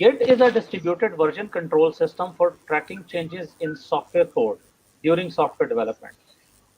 Git is a distributed version control system for tracking changes in software code during software development.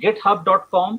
github.com।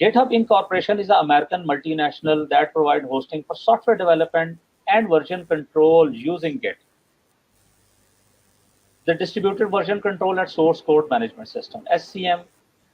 GitHub Incorporation is an American multinational that provide hosting for software development and version control using Git. The distributed version control and source code management system, SCM,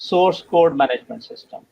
source code management system।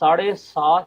$7.5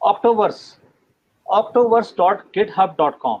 octoverse.github.com,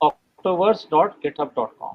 octoverse.github.com।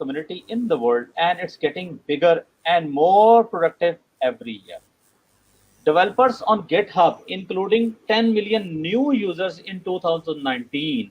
community in the world, and it's getting bigger and more productive every year. Developers on GitHub, including 10 million new users in 2019.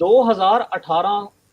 2018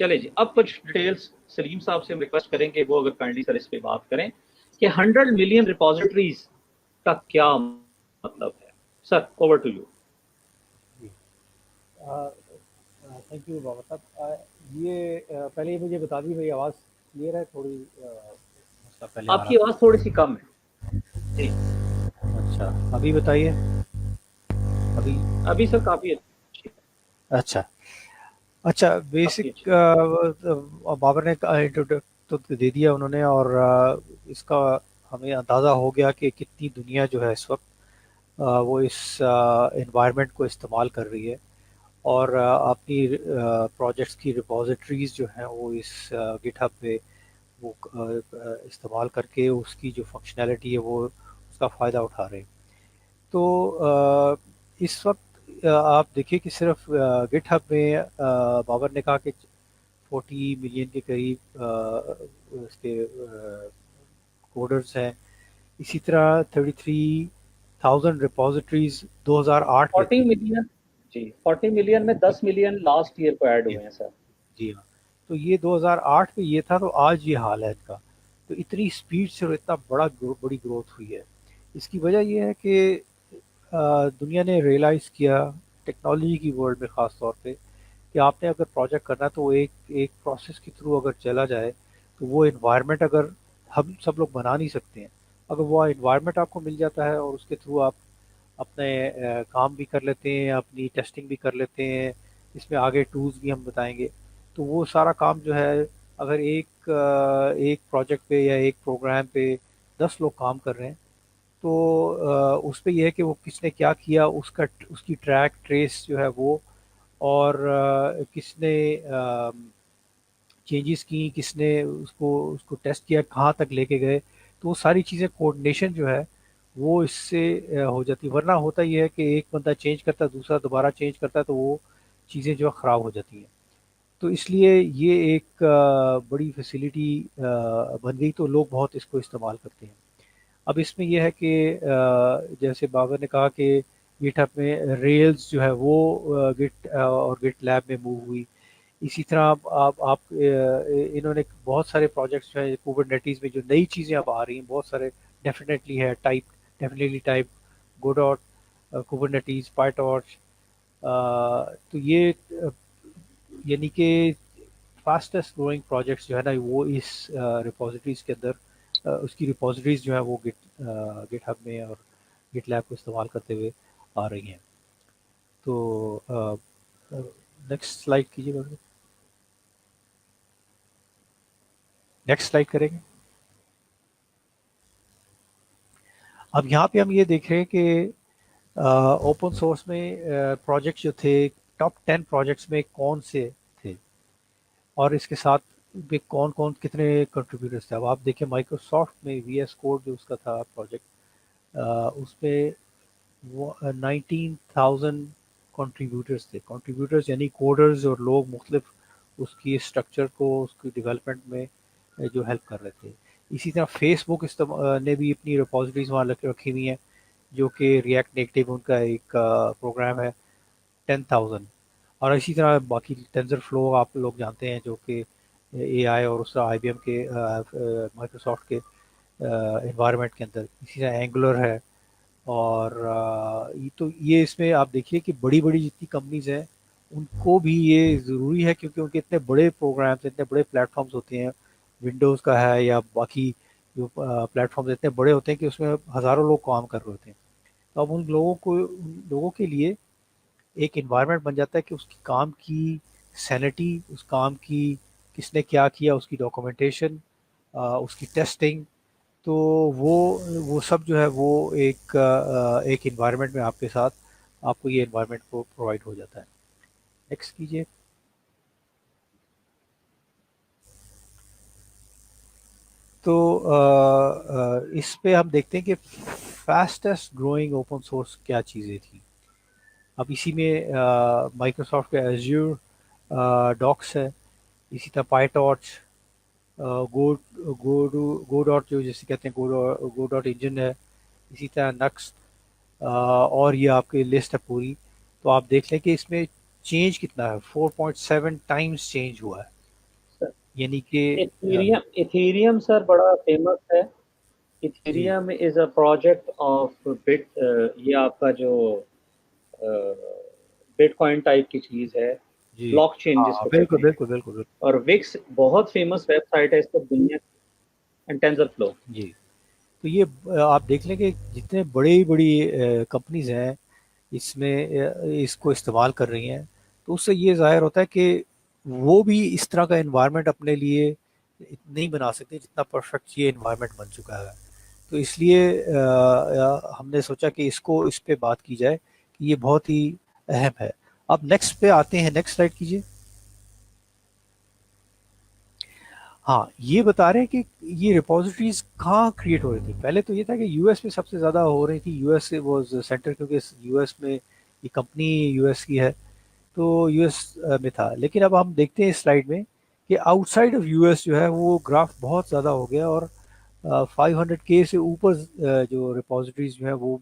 چلے جی اب کچھ details سلیم صاحب سے ہم request کریں کہ وہ اگر کائنڈلی سر اس پہ بات کریں کہ 100 ملین ریپوزیٹریز کا کیا مطلب ہے. Sir over to you. جی تھینک یو بابا صاحب. یہ پہلے یہ مجھے بتا دی میری آواز کلیئر ہے تھوڑی مسئلہ پہلے آ آپ رہا کی آواز تھوڑی سی کم ہے جی. تھا. اچھا ابھی بتائیے. ابھی ابھی سر کافی اچھی اچھا اچھا کافی بیسک اچھی. بابر نے تو دے دیا انہوں نے، اور اس کا ہمیں اندازہ ہو گیا کہ کتنی دنیا جو ہے اس وقت وہ اس انوائرمنٹ کو استعمال کر رہی ہے، اور اپنی پروجیکٹس کی ریپوزیٹریز جو ہیں وہ اس گٹ ہب پہ وہ استعمال کر کے اس کی جو فنکشنالٹی ہے وہ اس کا فائدہ اٹھا رہے ہیں. تو اس وقت آپ دیکھیے کہ صرف گٹ ہب میں بابر نے کہا کہ 40 ملین کے قریب اس کے کوڈرز ہیں. اسی طرح 33,000 ریپوزیٹریز 2008 میں 40 تھی. ملین جی 40 ملین میں 10 ملین لاسٹ ایئر کو ایڈ جی ہوئے ہیں سر. جی ہاں. تو یہ 2008 میں یہ تھا، تو آج یہ حال ہے ان کا. تو اتنی سپیڈ سے اور اتنا بڑی گروتھ ہوئی ہے. اس کی وجہ یہ ہے کہ دنیا نے ریئلائز کیا ٹیکنالوجی کی ورلڈ میں خاص طور پہ کہ آپ نے اگر پروجیکٹ کرنا ہے تو وہ ایک پروسیس کے تھرو اگر چلا جائے تو وہ انوائرمنٹ اگر ہم سب لوگ بنا نہیں سکتے ہیں، اگر وہ انوائرمنٹ آپ کو مل جاتا ہے اور اس کے تھرو آپ اپنے کام بھی کر لیتے ہیں، اپنی ٹیسٹنگ بھی کر لیتے ہیں، اس میں آگے ٹولز بھی ہم بتائیں گے. تو وہ سارا کام جو ہے اگر ایک پروجیکٹ پہ یا ایک پروگرام پہ 10 لوگ کام کر رہے ہیں تو اس پہ یہ ہے کہ وہ کس نے کیا کیا، اس کی ٹریک ٹریس جو ہے وہ، اور کس نے چینجز کی، کس نے اس کو ٹیسٹ کیا، کہاں تک لے کے گئے. تو وہ ساری چیزیں کوآرڈینیشن جو ہے وہ اس سے ہو جاتی. ورنہ ہوتا یہ ہے کہ ایک بندہ چینج کرتا ہے دوسرا دوبارہ چینج کرتا ہے تو وہ چیزیں جو ہے خراب ہو جاتی ہیں. تو اس لیے یہ ایک بڑی فیسیلیٹی بن گئی، تو لوگ بہت اس کو استعمال کرتے ہیں. اب اس میں یہ ہے کہ جیسے بابر نے کہا کہ گٹ ہب میں ریلز جو ہے وہ گٹ اور گٹ لیب میں موو ہوئی. اسی طرح آپ انہوں نے بہت سارے پروجیکٹس جو ہیں کوبرنیٹیز میں جو نئی چیزیں اب آ رہی ہیں بہت سارے ڈیفینیٹلی ہے ٹائپ گو ڈاٹ کوبرنیٹیز پائی ٹارچ. تو یہ یعنی کہ فاسٹسٹ گروئنگ پروجیکٹس جو ہے نا وہ اس ریپوزیٹریز کے اندر اس کی ریپوزیٹریز جو ہیں وہ گٹ ہب میں اور گٹ لیب کو استعمال کرتے ہوئے آ رہی ہیں. تو نیکسٹ سلائڈ کیجیے گا. نیکسٹ سلائڈ کریں گے. اب یہاں پہ ہم یہ دیکھ رہے ہیں کہ اوپن سورس میں پروجیکٹس جو تھے ٹاپ 10 پروجیکٹس میں کون سے تھے اور اس کے ساتھ بھی کون کون کتنے کنٹریبیوٹرس تھے. اب آپ دیکھیں مائکروسافٹ میں وی ایس کوڈ جو اس کا تھا پروجیکٹ، اس پہ 19,000 کنٹریبیوٹرس تھے. کنٹریبیوٹرس یعنی کوڈرز اور لوگ مختلف اس کی اسٹرکچر کو اس کی ڈیولپمنٹ میں جو ہیلپ کر رہے تھے. اسی طرح فیس بک نے بھی اپنی ریپوزیٹریز وہاں رکھی ہوئی ہیں جو کہ ریئیکٹ نیٹو ان کا ایک پروگرام ہے 10,000. اور اسی طرح باقی ٹینزر فلو آپ لوگ جانتے ہیں جو کہ اے آئی اور اس طرح آئی بی ایم کے مائکروسافٹ کے انوائرمنٹ کے اندر. اسی طرح اینگولر ہے. اور تو یہ اس میں آپ دیکھیے کہ بڑی بڑی جتنی کمپنیز ہیں ان کو بھی یہ ضروری ہے کیونکہ ان کے اتنے بڑے پروگرامس اتنے بڑے پلیٹ فارمز ہوتے ہیں، ونڈوز کا ہے یا باقی جو پلیٹ فارمز اتنے بڑے ہوتے ہیں کہ اس میں ہزاروں لوگ کام کر رہے ہوتے ہیں. تو اب ان لوگوں کے لیے ایک انوائرمنٹ بن جاتا ہے کہ اس کی کام کی سینٹی، اس کام کی کس نے کیا کیا، اس کی ڈاکومنٹیشن، اس کی ٹیسٹنگ. تو وہ سب جو ہے وہ ایک انوائرمنٹ میں آپ کے ساتھ آپ کو یہ انوائرمنٹ کو پرووائڈ ہو جاتا ہے. نیکسٹ کیجیے. تو اس پہ ہم دیکھتے ہیں کہ فاسٹسٹ گروئنگ اوپن سورس کیا چیزیں تھیں. اب اسی میں مائکروسافٹ کا ایزیور ڈاکس ہے. اسی طرح پائی ٹارچ، گو گو ڈاٹ جو جیسے کہتے ہیں گو ڈاٹ انجن ہے. اسی طرح نکس، اور یہ آپ کی لسٹ ہے پوری. تو آپ دیکھ لیں کہ اس میں چینج کتنا ہے، 4.7 ٹائمز چینج ہوا ہے. یعنی کہ ایتھیریم سر بڑا فیمس ہے. جی Ethereum is a project of bit. یہ آپ کا جو بٹ کوائن ٹائپ کی چیز ہے, جی بلاک چین جس ہاں کو بالکل کہتے ہیں. بالکل بالکل بالکل. اور وکس بہت فیمس ویب سائٹ ہے اس پر دنیا کی, اینڈ ٹینزر فلو. جی تو یہ آپ دیکھ لیں کہ جتنے بڑی بڑی کمپنیز ہیں اس میں اس کو استعمال کر رہی ہیں, تو اس سے یہ ظاہر ہوتا ہے کہ وہ بھی اس طرح کا انوائرمنٹ اپنے لیے نہیں بنا سکتے جتنا پرفیکٹ یہ انوائرمنٹ بن چکا ہے. تو اس لیے ہم نے سوچا کہ اس پہ بات کی جائے کہ یہ بہت ہی اہم ہے. اب نیکسٹ پہ آتے ہیں, نیکسٹ سلائڈ کیجیے. ہاں یہ بتا رہے ہیں کہ یہ ریپوزیٹریز کہاں کریٹ ہو رہی تھی. پہلے تو یہ تھا کہ یو ایس میں سب سے زیادہ ہو رہی تھی, یو ایس واز سینٹر, کیونکہ یو ایس میں یہ کمپنی یو ایس کی ہے تو یو ایس میں تھا. لیکن اب ہم دیکھتے ہیں اس سلائڈ میں کہ out side of U S جو ہے وہ گراف بہت زیادہ ہو گیا, اور 500K سے اوپر جو ریپوزیٹریز جو ہیں وہ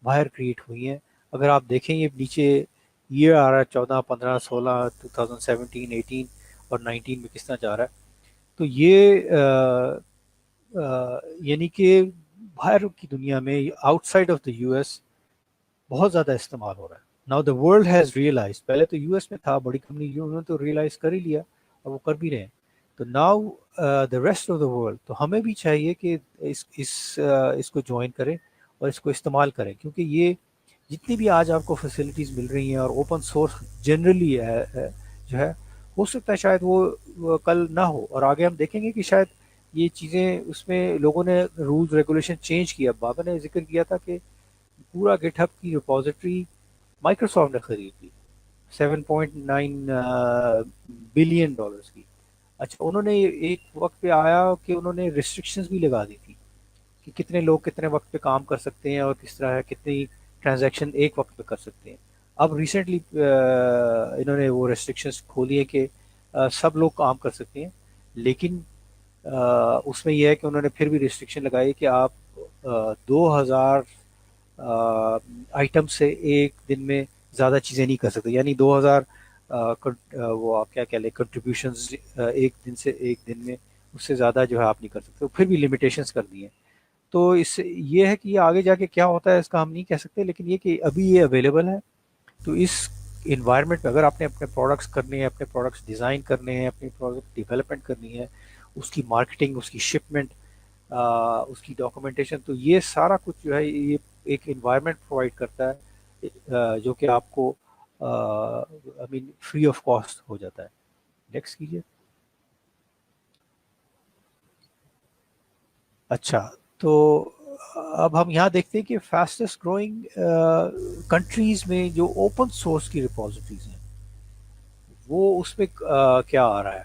باہر کریٹ ہوئی ہیں. اگر آپ دیکھیں یہ نیچے یہ آ رہا ہے 14 15 16 2017 18 اور 19 میں کس طرح جا رہا ہے. تو یہ یعنی کہ باہر کی دنیا میں outside of the U S بہت زیادہ استعمال ہو رہا ہے. Now the world has realise, پہلے تو یو ایس میں تھا, بڑی کمپنی انہوں نے تو ریئلائز کر ہی لیا اور وہ کر بھی رہے ہیں. تو now the rest of the world, تو ہمیں بھی چاہیے کہ اس کو جوائن کریں اور اس کو استعمال کریں, کیونکہ یہ جتنی بھی آج آپ کو فیسلٹیز مل رہی ہیں اور اوپن سورس جنرلی جو ہے, ہو سکتا ہے شاید وہ کل نہ ہو, اور آگے ہم دیکھیں گے کہ شاید یہ چیزیں اس میں لوگوں نے رولز ریگولیشن چینج کیا. بابا نے ذکر کیا تھا کہ پورا گٹ ہب کی ریپوزیٹری مائکروسافٹ نے خرید لی 7.9 بلین ڈالرز کی. اچھا انہوں نے ایک وقت پہ آیا کہ انہوں نے ریسٹرکشنز بھی لگا دی تھی کہ کتنے لوگ کتنے وقت پہ کام کر سکتے ہیں اور کس طرح ہے, کتنی ٹرانزیکشن ایک وقت پہ کر سکتے ہیں. اب ریسنٹلی انہوں نے وہ ریسٹرکشنز کھولی ہے کہ سب لوگ کام کر سکتے ہیں, لیکن اس میں یہ ہے کہ انہوں نے پھر بھی ریسٹرکشن لگائی کہ آپ 2000 آئٹم سے ایک دن میں زیادہ چیزیں نہیں کر سکتے. یعنی 2000 وہ آپ کیا کہہ لیں کنٹریبیوشنز ایک دن سے ایک دن میں, اس سے زیادہ جو ہے آپ نہیں کر سکتے. پھر بھی لمیٹیشنز کر دی ہیں. تو اس سے یہ ہے کہ یہ آگے جا کے کیا ہوتا ہے اس کا ہم نہیں کہہ سکتے, لیکن یہ کہ ابھی یہ اویلیبل ہے. تو اس انوائرمنٹ میں اگر آپ نے اپنے پروڈکٹس کرنے ہیں, اپنے پروڈکٹس ڈیزائن کرنے ہیں, اپنی پروڈکٹ ڈیولپمنٹ کرنی ہے, اس کی مارکیٹنگ, اس کی شپمنٹ, اس کی ڈاکومنٹیشن, تو یہ سارا کچھ جو ہے یہ ایک انوائرمنٹ پرووائڈ کرتا ہے جو کہ آپ کو آئی مین فری آف کاسٹ ہو جاتا ہے. نیکسٹ کیجیے. اچھا تو اب ہم یہاں دیکھتے ہیں کہ فاسٹسٹ گروئنگ کنٹریز میں جو اوپن سورس کی ریپوزیٹریز ہیں وہ اس میں کیا آ رہا ہے.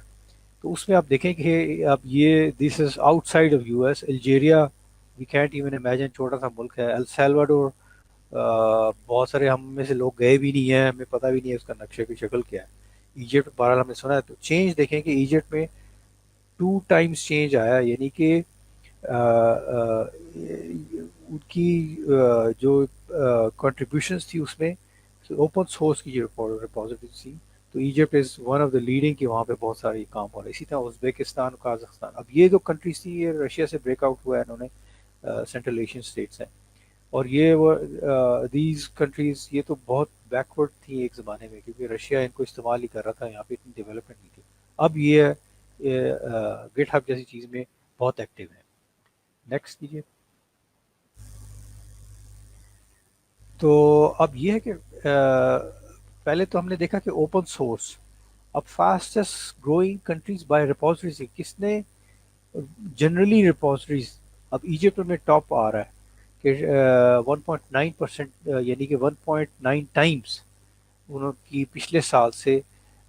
تو اس میں آپ دیکھیں کہ اب یہ this is outside of U S. Algeria we can't even imagine, چھوٹا سا ملک ہے. السلواڈور بہت سارے ہم میں سے لوگ گئے بھی نہیں ہیں, ہمیں پتہ بھی نہیں ہے اس کا نقشے کی شکل کیا ہے. ایجپٹ بہرحال ہم نے سنا ہے. تو چینج دیکھیں کہ ایجپٹ میں 2 ٹائمز چینج آیا, یعنی کہ ان کی جو کنٹریبیوشنس تھی اس میں اوپن سورس کی جو ریپوزیٹریز تھی, تو Egypt is one of the leading کہ وہاں پہ بہت سارے کام ہو رہے. اسی طرح ازبیکستان, قازقستان. اب یہ جو کنٹریز تھی یہ رشیا سے بریک آؤٹ ہوا ہے انہوں نے, سینٹرل ایشین اسٹیٹس ہیں, اور یہ وہ دیز کنٹریز یہ تو بہت بیکورڈ تھیں ایک زمانے میں, کیونکہ رشیا ان کو استعمال ہی کر رہا تھا, یہاں پہ اتنی ڈیولپمنٹ نہیں تھی. اب یہ گٹ ہب جیسی چیز میں بہت ایکٹیو ہے. نیکسٹ کیجیے. تو اب یہ ہے کہ پہلے تو ہم نے دیکھا کہ اوپن سورس, اب fastest growing countries by repositories کس نے جنرلی ریپوزیٹریز, اب ایجپٹ میں ٹاپ آ رہا ہے کہ 1.9%, یعنی کہ 1.9 ٹائمس انہوں کی پچھلے سال سے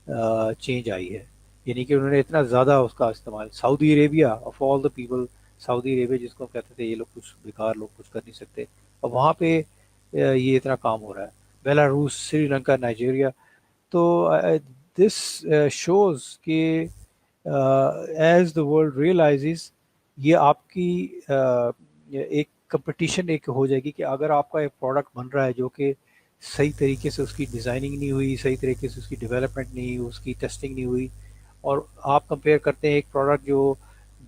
چینج آئی ہے. یعنی کہ انہوں نے اتنا زیادہ اس کا استعمال. Saudi Arabia of all the people, Saudi Arabia جس کو کہتے تھے یہ لوگ کچھ بیکار لوگ کچھ کر نہیں سکتے, اور وہاں پہ یہ اتنا کام ہو رہا ہے. Belarus, Sri Lanka, Nigeria. تو دس شوز کہ ایز دا ورلڈ ریئلائزز, یہ آپ کی ایک کمپٹیشن ایک ہو جائے گی کہ اگر آپ کا ایک پروڈکٹ بن رہا ہے جو کہ صحیح طریقے سے اس کی ڈیزائننگ نہیں ہوئی, صحیح طریقے سے اس کی ڈیولپمنٹ نہیں ہوئی, اس کی ٹیسٹنگ نہیں ہوئی, اور آپ کمپیئر کرتے ہیں ایک پروڈکٹ جو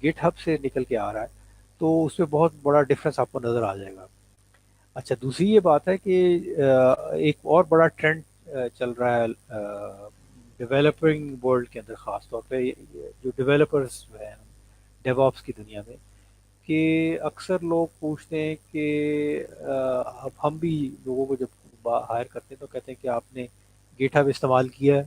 گٹ ہب سے نکل کے آ رہا ہے تو اس میں بہت بڑا ڈفرینس آپ کو نظر آ جائے گا. اچھا دوسری یہ بات ہے کہ ایک اور بڑا ٹرینڈ چل رہا ہے ڈیولپنگ ورلڈ کے اندر، خاص طور پہ جو ڈیولپرز ہیں ڈیو آپس کی دنیا میں، کہ اکثر لوگ پوچھتے ہیں کہ اب ہم بھی لوگوں کو جب ہائر کرتے ہیں تو کہتے ہیں کہ آپ نے گیٹ ہب استعمال کیا ہے،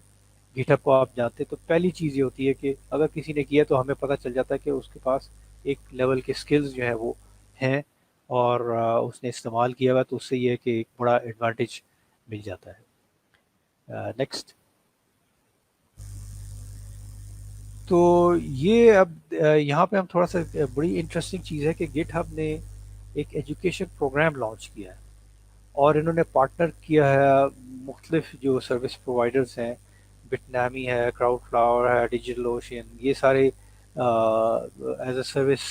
گیٹ ہب کو آپ جانتے ہیں. تو پہلی چیز یہ ہوتی ہے کہ اگر کسی نے کیا تو ہمیں پتہ چل جاتا ہے کہ اس کے پاس ایک لیول کے سکلز جو ہیں وہ ہیں، اور اس نے استعمال کیا ہوا، تو اس سے یہ ہے کہ ایک بڑا ایڈوانٹیج مل جاتا ہے. نیکسٹ. تو یہ اب یہاں پہ ہم تھوڑا سا بڑی انٹرسٹنگ چیز ہے کہ گیٹ ہب نے ایک ایجوکیشن پروگرام لانچ کیا ہے، اور انہوں نے پارٹنر کیا ہے مختلف جو سروس پرووائڈرز ہیں، بٹنامی ہے، کراؤڈ فلاور ہے، ڈیجیٹل اوشین، یہ سارے ایز اے سروس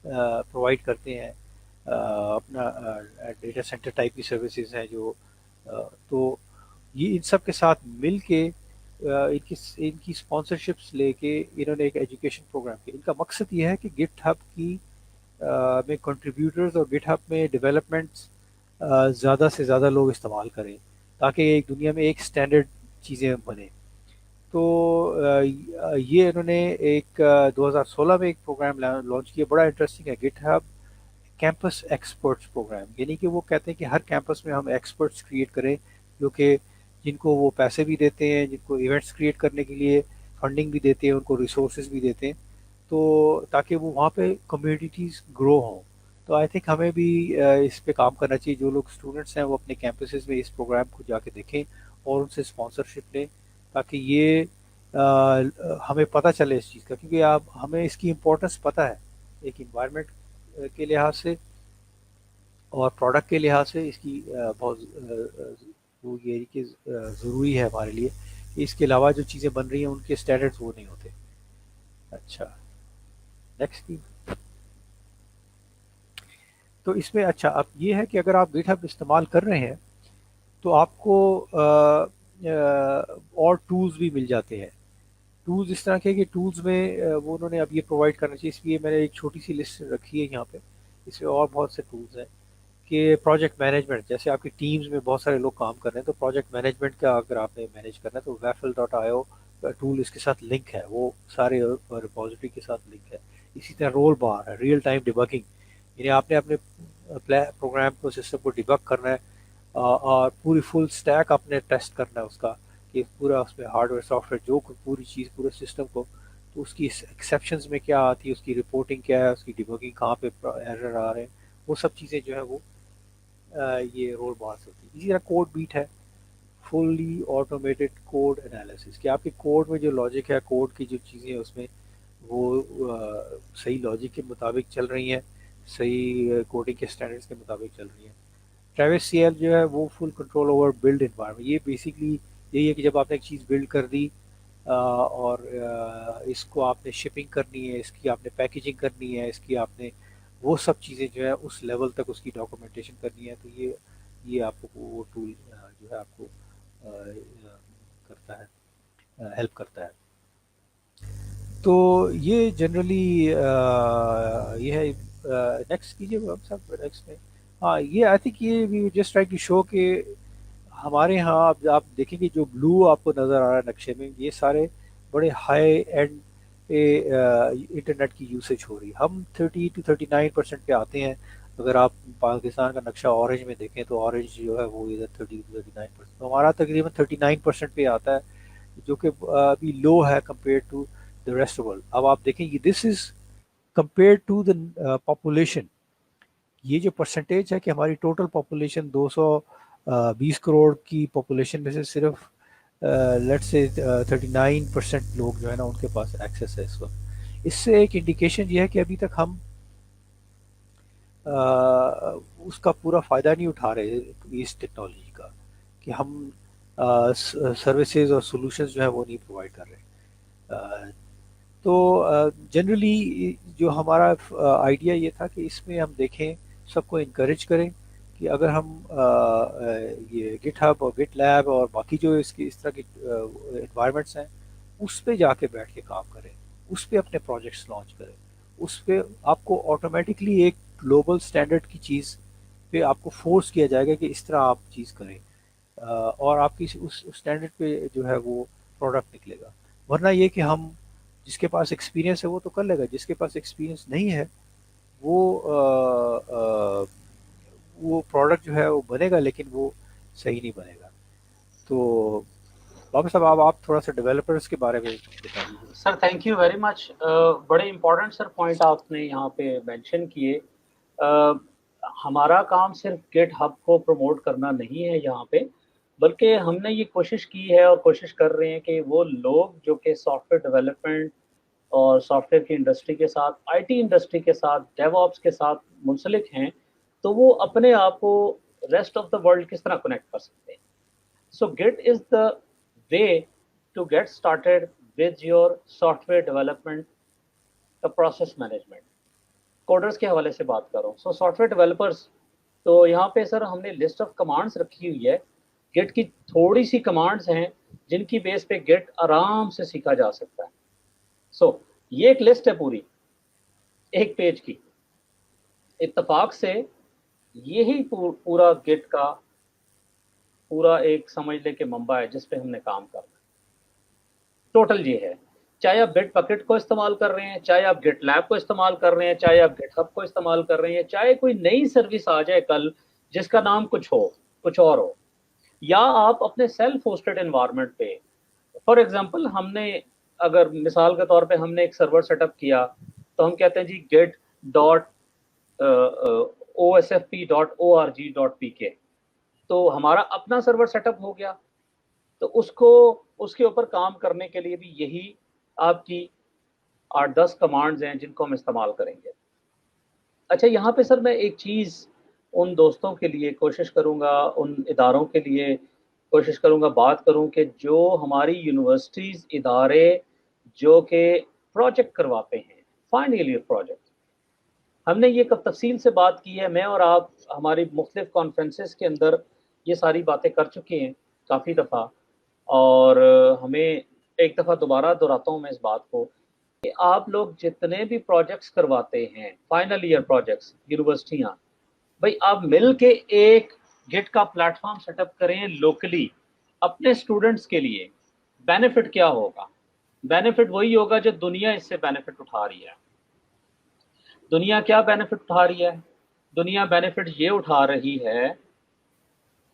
پرووائڈ کرتے ہیں اپنا ڈیٹا سینٹر ٹائپ کی سروسز ہیں جو تو یہ ان سب کے ساتھ مل کے ان کی اسپانسرشپس لے کے انہوں نے ایک ایجوکیشن پروگرام کیا. ان کا مقصد یہ ہے کہ گٹ ہب کی میں کنٹریبیوٹرز اور گٹ ہب میں ڈیولپمنٹس زیادہ سے زیادہ لوگ استعمال کریں تاکہ ایک دنیا میں ایک سٹینڈرڈ چیزیں بنیں. تو یہ انہوں نے ایک 2016 میں ایک پروگرام لانچ کیا، بڑا انٹرسٹنگ ہے، گٹ ہب کیمپس ایکسپرٹس پروگرام. یعنی کہ وہ کہتے ہیں کہ ہر کیمپس میں ہم ایکسپرٹس کریٹ کریں جو کہ جن کو وہ پیسے بھی دیتے ہیں، جن کو ایونٹس کریٹ کرنے کے لیے فنڈنگ بھی دیتے ہیں، ان کو ریسورسز بھی دیتے ہیں، تو تاکہ وہ وہاں پہ کمیونٹیز گرو ہوں. تو آئی تھنک ہمیں بھی اس پہ کام کرنا چاہیے. جو لوگ اسٹوڈنٹس ہیں وہ اپنے کیمپسز میں اس پروگرام کو جا کے دیکھیں اور ان سے اسپانسرشپ لیں، تاکہ یہ ہمیں پتہ چلے اس چیز کا، کیونکہ آپ ہمیں اس کی امپورٹنس پتہ ہے ایک انوائرمنٹ کے لحاظ سے اور پروڈکٹ کے لحاظ سے. اس کی بہت وہ یہ کہ ضروری ہے ہمارے لیے کہ اس کے علاوہ جو چیزیں بن رہی ہیں ان کے اسٹینڈرڈز وہ نہیں ہوتے. اچھا نیکسٹ. تو اس میں اچھا اب یہ ہے کہ اگر آپ گٹ ہب استعمال کر رہے ہیں تو آپ کو اور ٹولز بھی مل جاتے ہیں. ٹولز اس طرح کے کہ ٹولز میں وہ انہوں نے اب یہ پرووائڈ کرنا چاہیے، اس لیے میں نے ایک چھوٹی سی لسٹ رکھی ہے یہاں پہ. اس میں اور بہت سے ٹولز ہیں کہ پروجیکٹ مینجمنٹ، جیسے آپ کی ٹیمز میں بہت سارے لوگ کام کر رہے ہیں تو پروجیکٹ مینجمنٹ کا اگر آپ نے مینیج کرنا ہے تو ویفل.io ٹول اس کے ساتھ لنک ہے، وہ سارے ریپوزیٹری کے ساتھ لنک ہے. اسی طرح رول بار ہے، ریئل ٹائم ڈیبگنگ، یعنی آپ نے اپنے پروگرام کو سسٹم کو ڈیبگ کرنا ہے اور پوری فل اسٹیک آپ نے ٹیسٹ کرنا ہے اس کا کہ پورا اس میں ہارڈ ویئر سافٹ ویئر جو پوری چیز پورے سسٹم کو، تو اس کی ایکسیپشنز میں کیا آتی ہے، اس کی رپورٹنگ کیا ہے، اس کی ڈیبگنگ کہاں پہ ایرر آ رہے ہیں، وہ سب چیزیں جو ہے وہ یہ رول بار سے ہوتی ہے. اسی طرح کوڈ بیٹ ہے، فلی آٹومیٹڈ کوڈ انالیسس، کہ آپ کے کوڈ میں جو لاجک ہے، کوڈ کی جو چیزیں ہیں اس میں وہ صحیح لاجک کے مطابق چل رہی ہیں، صحیح کوڈنگ کے اسٹینڈرڈس کے مطابق چل رہی ہیں. ٹریوس سی ایل جو ہے وہ full control over build environment. یہ بیسکلی یہی ہے کہ جب آپ نے ایک چیز بلڈ کر دی اور اس کو آپ نے شپنگ کرنی ہے، اس کی آپ نے پیکیجنگ کرنی ہے، اس کی آپ نے وہ سب چیزیں جو ہے اس لیول تک اس کی ڈاکومنٹیشن کرنی ہے، تو یہ آپ کو وہ ٹول جو ہے آپ کو کرتا ہے، ہیلپ کرتا ہے. تو یہ جنرلی یہ ہے. نیکسٹ کیجیے صاحب نیکسٹ میں. ہاں یہ آئی تھنک یہ we just try to show کہ ہمارے ہاں اب آپ دیکھیں گے جو بلو آپ کو نظر آ رہا ہے نقشے میں، یہ سارے بڑے ہائی اینڈ پہ انٹرنیٹ کی یوسیج ہو رہی ہے. ہم 30 to 39% پہ آتے ہیں. اگر آپ پاکستان کا نقشہ اورنج میں دیکھیں تو اورنج جو ہے وہ ادھر 30 to 39%، تو ہمارا تقریباً 39% پہ آتا ہے، جو کہ ابھی لو ہے compare to the rest world. اب آپ دیکھیں گے this is compare to the population. یہ جو پرسنٹیج ہے کہ ہماری ٹوٹل پاپولیشن 220 کروڑ کی پاپولیشن میں سے صرف لیٹ سے 39% لوگ جو ہے نا ان کے پاس ایکسیس ہے اس وقت. اس سے ایک انڈیکیشن یہ ہے کہ ابھی تک ہم اس کا پورا فائدہ نہیں اٹھا رہے اس ٹیکنالوجی کا، کہ ہم سروسز اور سولوشنز جو ہے وہ نہیں پرووائڈ کر رہے. تو جنرلی جو ہمارا آئیڈیا یہ تھا کہ اس میں ہم دیکھیں، سب کو انکریج کریں کہ اگر ہم یہ گٹ ہب اور گٹ لیب اور باقی جو اس طرح کی انوائرمنٹس ہیں اس پہ جا کے بیٹھ کے کام کریں، اس پہ اپنے پروجیکٹس لانچ کریں، اس پہ آپ کو آٹومیٹکلی ایک گلوبل اسٹینڈرڈ کی چیز پہ آپ کو فورس کیا جائے گا کہ اس طرح آپ چیز کریں، اور آپ کی اس اسٹینڈرڈ پہ جو ہے وہ پروڈکٹ نکلے گا۔ ورنہ یہ کہ ہم جس کے پاس ایکسپیرینس ہے وہ تو کر لے گا، جس کے پاس ایکسپیرینس نہیں ہے وہ وہ پروڈکٹ جو ہے وہ بنے گا لیکن وہ صحیح نہیں بنے گا۔ تو بابر صاحب آپ تھوڑا سا ڈیولپرس کے بارے میں بتائیے۔ سر تھینک یو ویری مچ، بڑے امپورٹنٹ سر پوائنٹ آپ نے یہاں پہ مینشن کیے۔ ہمارا کام صرف گیٹ ہب کو پروموٹ کرنا نہیں ہے یہاں پہ، بلکہ ہم نے یہ کوشش کی ہے اور کوشش کر رہے ہیں کہ وہ لوگ جو کہ سافٹ ویئر ڈیولپمنٹ اور سافٹ ویئر کی انڈسٹری کے ساتھ، آئی ٹی انڈسٹری کے ساتھ، ڈیو آپس کے ساتھ منسلک ہیں، تو وہ اپنے آپ کو ریسٹ آف دا ورلڈ کس طرح کنیکٹ کر سکتے ہیں۔ So Git is the way to get started with your software development, the process management. Coders کے حوالے سے بات کر رہا ہوں۔ سو سافٹ ویئر ڈیولپرس، تو یہاں پہ سر ہم نے لسٹ آف کمانڈس رکھی ہوئی ہے۔ گٹ کی تھوڑی سی کمانڈس ہیں جن کی بیس پہ گٹ آرام سے سیکھا جا سکتا ہے۔ سو یہ ایک لسٹ ہے پوری ایک پیج کی، اتفاق سے یہی پورا گٹ کا پورا ایک سمجھ لے کہ منبع ہے جس پہ ہم نے کام کرنا ہے۔ ٹوٹل یہ ہے، چاہے آپ بٹ بکٹ کو استعمال کر رہے ہیں، چاہے آپ گٹ لیب کو استعمال کر رہے ہیں، چاہے آپ گٹ ہب کو استعمال کر رہے ہیں، چاہے کوئی نئی سروس آ جائے کل جس کا نام کچھ ہو، کچھ اور ہو، یا آپ اپنے سیلف ہوسٹڈ انوائرمنٹ پہ، فار ایگزامپل ہم نے اگر مثال کے طور پہ ہم نے ایک سرور سیٹ اپ کیا تو ہم کہتے ہیں جی گٹ ڈاٹ OSFP.org.pk، تو ہمارا اپنا سرور سیٹ اپ ہو گیا۔ تو اس کے اوپر کام کرنے کے لیے بھی یہی آپ کی 8-10 کمانڈز ہیں جن کو ہم استعمال کریں گے۔ اچھا یہاں پہ سر میں ایک چیز ان دوستوں کے لیے کوشش کروں گا، ان اداروں کے لیے کوشش کروں گا بات کروں کہ جو ہماری یونیورسٹیز ادارے جو کہ پروجیکٹ کرواتے ہیں، فائنل ایئر پروجیکٹ، ہم نے یہ کب تفصیل سے بات کی ہے، میں اور آپ ہماری مختلف کانفرنسز کے اندر یہ ساری باتیں کر چکے ہیں کافی دفعہ، اور ہمیں ایک دفعہ دوبارہ دہراتا ہوں میں اس بات کو کہ آپ لوگ جتنے بھی پروجیکٹس کرواتے ہیں، فائنل ایئر پروجیکٹس، یونیورسٹیاں، بھائی آپ مل کے ایک گٹ کا پلیٹ فارم سیٹ اپ کریں لوکلی اپنے اسٹوڈنٹس کے لیے۔ بینیفٹ کیا ہوگا؟ بینیفٹ وہی ہوگا جو دنیا اس سے بینیفٹ اٹھا رہی ہے۔ دنیا کیا بینیفٹ اٹھا رہی ہے؟ دنیا بینیفٹ یہ اٹھا رہی ہے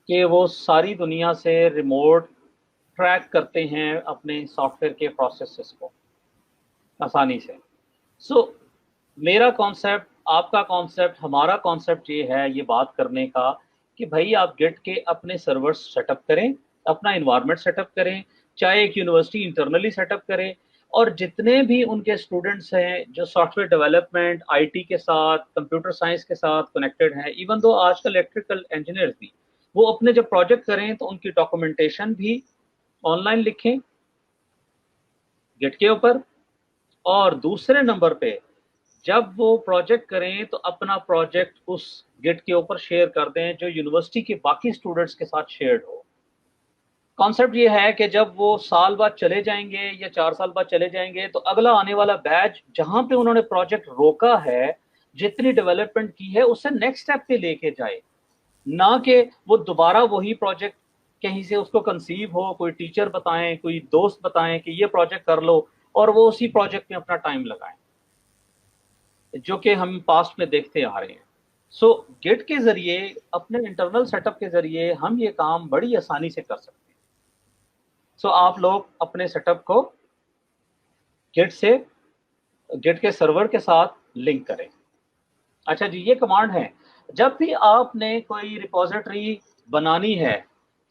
کہ وہ ساری دنیا سے ریموٹ ٹریک کرتے ہیں اپنے سافٹ ویئر کے پروسیسز کو آسانی سے۔ سو میرا کانسیپٹ، آپ کا کانسیپٹ، ہمارا کانسیپٹ یہ ہے یہ بات کرنے کا کہ بھائی آپ گٹ کے اپنے سرورز سیٹ اپ کریں، اپنا انوائرمنٹ سیٹ اپ کریں، چاہے ایک یونیورسٹی انٹرنلی سیٹ اپ کرے، اور جتنے بھی ان کے اسٹوڈنٹس ہیں جو soft where development, I T کے ساتھ، کمپیوٹر سائنس کے ساتھ کنیکٹڈ ہیں، ایون دو آج کل الیکٹریکل انجینئرز بھی، وہ اپنے جب پروجیکٹ کریں تو ان کی ڈاکومنٹیشن بھی آن لائن لکھیں گٹ کے اوپر، اور دوسرے نمبر پہ جب وہ پروجیکٹ کریں تو اپنا پروجیکٹ اس گٹ کے اوپر شیئر کر دیں جو یونیورسٹی کے باقی اسٹوڈنٹس کے ساتھ شیئرڈ ہو۔ کانسیپٹ یہ ہے کہ جب وہ سال بعد چلے جائیں گے یا 4 سال بعد چلے جائیں گے تو اگلا آنے والا بیچ جہاں پہ انہوں نے پروجیکٹ روکا ہے، جتنی ڈیولپمنٹ کی ہے، اسے نیکسٹ اسٹیپ پہ لے کے جائے، نہ کہ وہ دوبارہ وہی پروجیکٹ کہیں سے اس کو کنسیو ہو، کوئی ٹیچر بتائیں، کوئی دوست بتائیں کہ یہ پروجیکٹ کر لو، اور وہ اسی پروجیکٹ میں اپنا ٹائم لگائیں، جو کہ ہم پاسٹ میں دیکھتے آ رہے ہیں۔ سو گٹ کے ذریعے، اپنے انٹرنل سیٹ اپ کے ذریعے ہم یہ کام بڑی آسانی سے کر سکتے ہیں۔ سو آپ لوگ اپنے سیٹ اپ کو گٹ کے سرور کے ساتھ لنک کریں۔ اچھا جی، یہ کمانڈ ہے، جب بھی آپ نے کوئی ریپوزیٹری بنانی ہے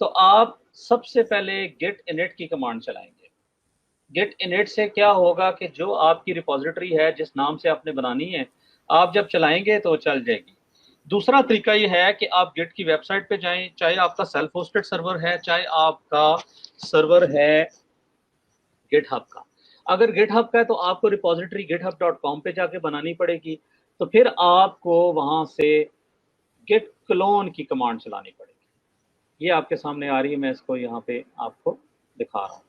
تو آپ سب سے پہلے گٹ init کی کمانڈ چلائیں گے۔ گٹ init سے کیا ہوگا کہ جو آپ کی ریپوزیٹری ہے جس نام سے آپ نے بنانی ہے، آپ جب چلائیں گے تو چل جائے گی۔ دوسرا طریقہ یہ ہے کہ آپ گٹ کی ویب سائٹ پہ جائیں، چاہے آپ کا سیلف ہوسٹڈ سرور ہے، چاہے آپ کا سرور ہے گٹ ہب کا۔ اگر گٹ ہب کا ہے تو آپ کو ریپوزیٹری github.com پہ جا کے بنانی پڑے گی، تو پھر آپ کو وہاں سے گٹ کلون کی کمانڈ چلانی پڑے گی۔ یہ آپ کے سامنے آ رہی ہے، میں اس کو یہاں پہ آپ کو دکھا رہا ہوں۔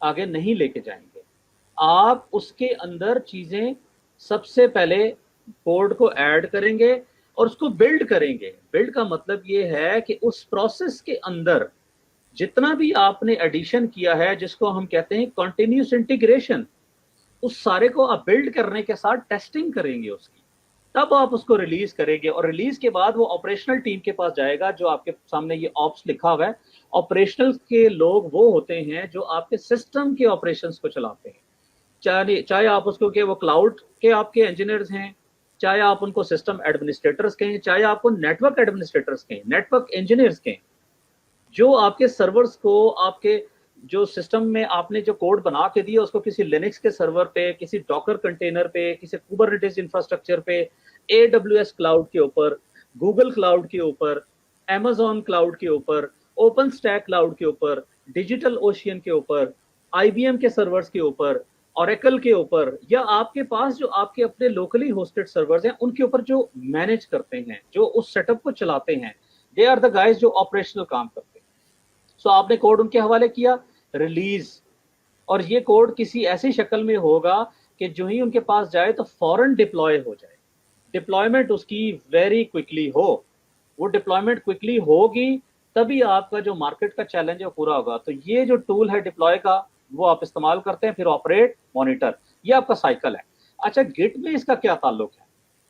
آگے نہیں لے کے جائیں گے. آپ اس کے اندر چیزیں سب سے پہلے کوڈ کو ایڈ کریں گے اور اس کو بلڈ کریں گے. بلڈ کا مطلب یہ ہے کہ اس پروسیس کے اندر جتنا بھی آپ نے ایڈیشن کیا ہے جس کو ہم کہتے ہیں کنٹینیوس انٹیگریشن، اس سارے کو آپ بلڈ کرنے کے ساتھ ٹیسٹنگ کریں گے اس کی، تب آپ اس کو ریلیز کریں گے. اور ریلیز کے بعد وہ آپریشنل ٹیم کے پاس جائے گا. جو آپ کے سامنے یہ آپس لکھا ہوا ہے، آپریشنل کے لوگ وہ ہوتے ہیں جو آپ کے سسٹم کے آپریشنس کو چلاتے ہیں. چاہے آپ اس کو کہ وہ کلاؤڈ کے آپ کے انجینئرز ہیں، چاہے آپ ان کو سسٹم ایڈمنسٹریٹرز کہیں، چاہے آپ کو نیٹ ورک ایڈمنسٹریٹرز کہیں، نیٹ ورک انجینئرز کہیں، جو آپ کے سرورز کو آپ کے جو سسٹم میں آپ نے جو کوڈ بنا کے دیا اس کو کسی لینکس کے سرور پہ، کسی ڈاکر کنٹینر پہ، کسی کوبرنیٹس انفراسٹرکچر پہ، اے ڈبلیو ایس کلاؤڈ کے اوپر، گوگل کلاؤڈ کے اوپر، امیزون کلاؤڈ کے اوپر، اوپن اسٹیک کلاؤڈ کے اوپر، ڈیجیٹل اوشین کے اوپر، آئی بی ایم کے سرورز کے اوپر، اوریکل کے اوپر، یا آپ کے پاس جو آپ کے اپنے لوکلی ہوسٹڈ سرورز ہیں ان کے اوپر جو مینج کرتے ہیں، جو اس سیٹ اپ کو چلاتے ہیں، دے آر دا گائز جو آپریشنل کام کرتے ہیں. سو آپ نے کوڈ ان کے حوالے کیا، ریلیز، اور یہ کوڈ کسی ایسی شکل میں ہوگا کہ جو ہی ان کے پاس جائے تو فوراً ڈپلوائے ہو جائے. ڈپلائمنٹ اس کی ویری کوئکلی ہو. وہ ڈپلائمنٹ کوئکلی ہوگی تبھی آپ کا جو مارکیٹ کا چیلنج ہے وہ پورا ہوگا. تو یہ جو ٹول ہے ڈپلوائے کا وہ آپ استعمال کرتے ہیں، پھر آپریٹ، مانیٹر، یہ آپ کا سائیکل ہے. اچھا گٹ میں اس کا کیا تعلق ہے؟